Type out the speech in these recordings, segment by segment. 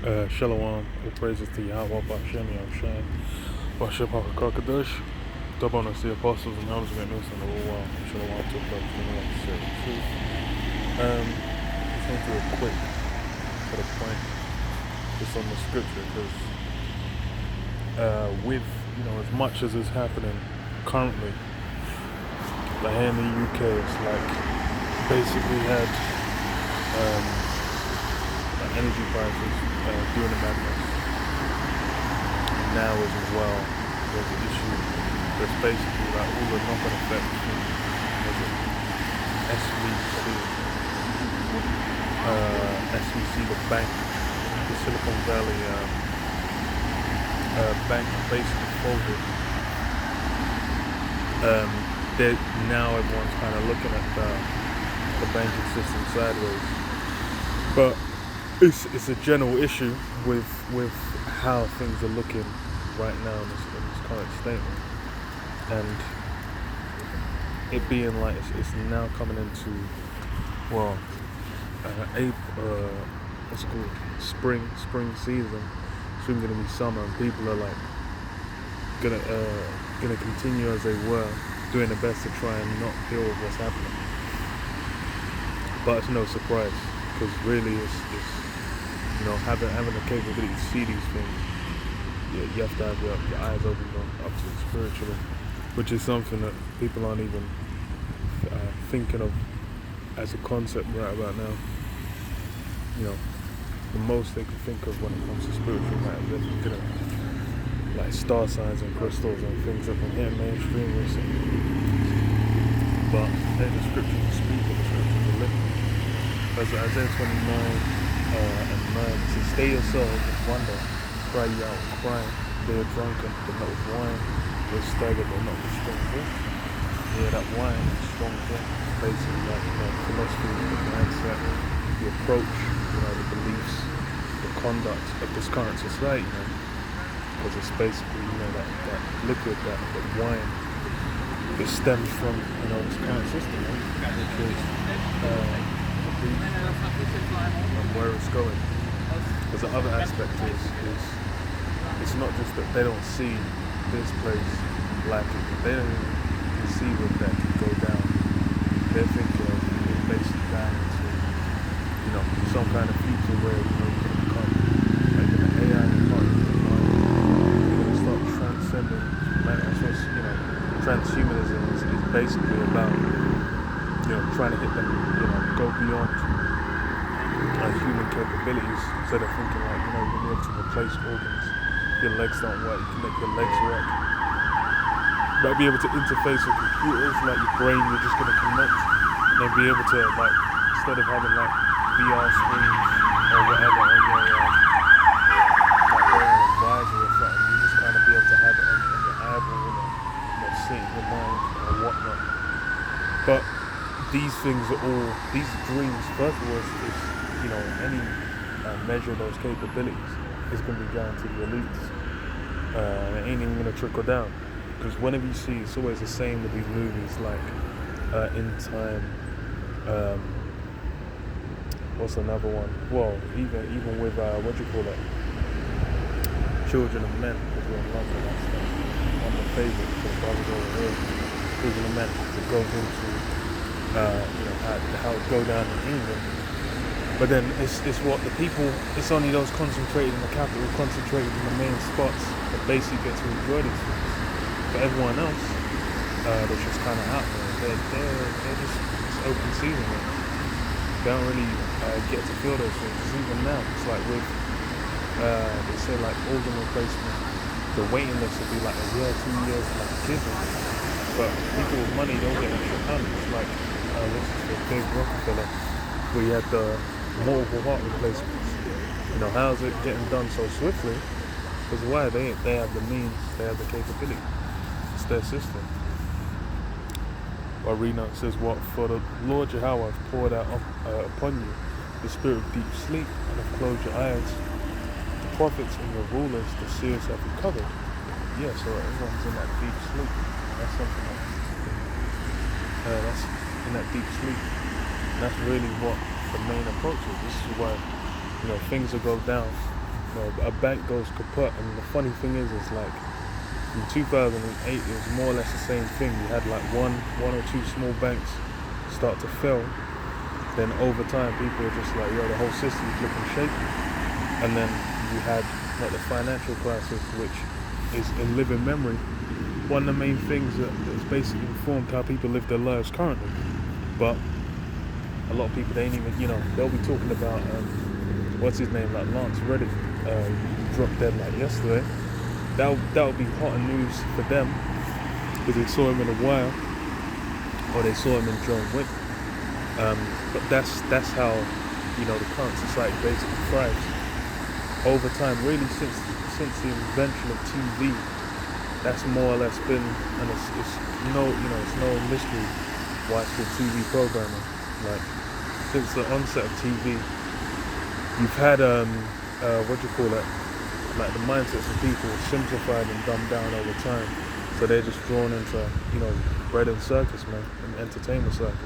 Shalom, all praises to Yahweh, Bashem, Yahshai, Bashem, HaKadosh, Double on the apostles and elders, great news in the whole world. Shalom to the brothers, anyone to say the truth. Just want to do a quick sort of point just on the scripture, because with, as much as is happening currently, like here in the UK, it's like basically had energy prices during the madness. And now as well, there's an issue that's basically like all the knock-on effects from SVC, the bank, the Silicon Valley bank basically folded. Now everyone's kind of looking at the banking system sideways. But it's a general issue with how things are looking right now in this current statement, and it being like it's now coming into April, what's it called, spring season. Soon gonna be summer, and people are like gonna continue as they were, doing their best to try and not deal with what's happening. But it's no surprise, because really it's having the capability to see these things, you have to have your eyes open up to it spiritually, which is something that people aren't even thinking of as a concept right about now. The most they can think of when it comes to spiritual matters, they're thinking of like star signs and crystals and things that have been hitting mainstream recently. But then the scriptures are speaking, the scriptures are living. As Isaiah 29 and 9, it says, "Stay yourselves and wonder, cry ye out with crying. They are drunken, but not with wine. They are staggered, but not with strong drink." Yeah, that wine is strong drink. Basically, like philosophy, the mindset, the approach, the beliefs, the conduct of this current society, because it's basically that liquid, that wine that stems from this current system, which is and where it's going. Because the other aspect is it's not just that they don't see this place lacking, they don't even conceive of that can go down. They're thinking of it basically down into some kind of future where you can become like an AI department. You're gonna start transcending humanity. That's what transhumanism is basically about. Trying to hit them, go beyond human capabilities. So they're thinking like, you're gonna be able to replace organs. If your legs don't work, you can make your legs work. You might be able to interface with computers, like your brain, you're just gonna connect, and then be able to instead of having VR screens or whatever on your wearing a visor or something, you just kind of be able to have it on your eyeball, seeing your mind or whatnot. But these things are all, these dreams, first of all, is any measure of those capabilities is going to be down to the elites. It ain't even going to trickle down. Because whenever you see, it's always the same with these movies, like In Time, what's another one? Well, even with, Children of Men, because we're in love with that stuff. One of the favorites for the brothers over here, Children of Men, that goes into how it go down in England. But then it's what the people, it's only those concentrated in the capital, concentrated in the main spots that basically get to enjoy these things. For everyone else, that's just kind of out there, they're just open season. They don't really get to feel those things. Even now, it's like with, they say like organ replacement, the waiting list would be like a year, 2 years, like a kid. But people with money don't get extra time. It's like, this is for Dave Rockefeller, where you had the multiple heart replacements. How's it getting done so swiftly? Because why? They have the means, they have the capability. It's their system. Arena says, "What for the Lord Yahweh have poured out upon you the spirit of deep sleep, and have closed your eyes. The prophets and your rulers, the seers have recovered." Yeah, so everyone's in that deep sleep. That's something that's in that deep sleep. And that's really what the main approach is. This is why things will go down a bank goes kaput, and the funny thing is like in 2008 it was more or less the same thing. You had like one or two small banks start to fail. Then over time, people were just like, yo, the whole system's looking shaky. And then you had like the financial crisis, which is in living memory. One of the main things that's basically informed how people live their lives currently. But a lot of people, they ain't even, they'll be talking about, what's his name, like Lance Reddick, dropped dead like yesterday. That would be hot news for them, because they saw him in The Wire, or they saw him in John Wick. But that's how, the current society basically thrives. Over time, really since the invention of TV, that's more or less been, and it's no mystery why it's called TV programming. Like, since the onset of TV, you've had like the mindsets of people simplified and dumbed down over time, so they're just drawn into bread and circus, man, and entertainment circus.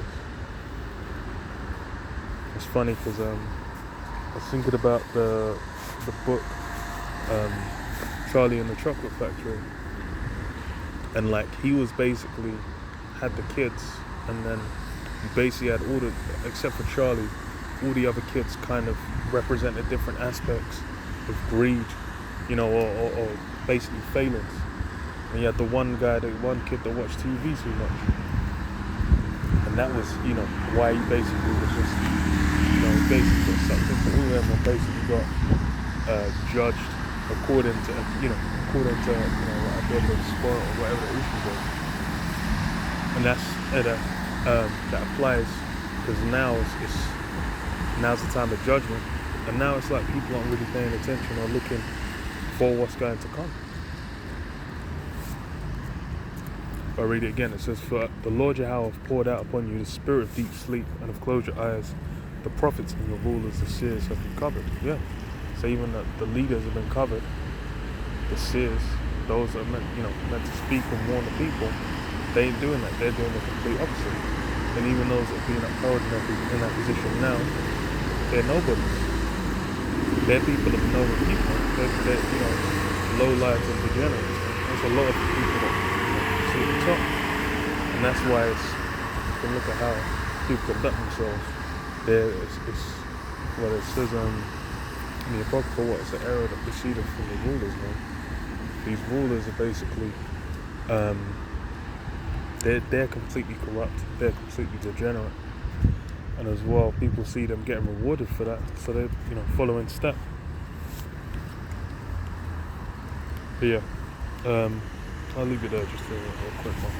It's funny because I was thinking about the book Charlie and the Chocolate Factory, and like he was basically had the kids, and then you basically had except for Charlie, all the other kids kind of represented different aspects of greed, or basically failings. And you had the one kid that watched TV too much, and that was why he basically was just basically got sucked into all of them, and basically got judged according to whatever the sport or whatever the issue was. And that applies because now's the time of judgment, and now it's like people aren't really paying attention or looking for what's going to come. If I read it again, it says, "For the Lord Yahweh have poured out upon you the spirit of deep sleep, and have closed your eyes. The prophets and the rulers, the seers have been covered." Yeah. So even the leaders have been covered. The seers, those that are meant to speak and warn the people, they ain't doing that. They're doing the complete opposite. And even those that are being upheld in that position now, they're nobodies. They're people of no people. They're low lives and degenerates. There's a lot of people that sit at the top, and that's why you can look at how people conduct themselves. It says in the Apocrypha, it's the era that proceeded from the rulers, man. These rulers are basically, they're completely corrupt, they're completely degenerate. And as well, people see them getting rewarded for that, so they follow in step. But yeah, I'll leave it there, just a quick one.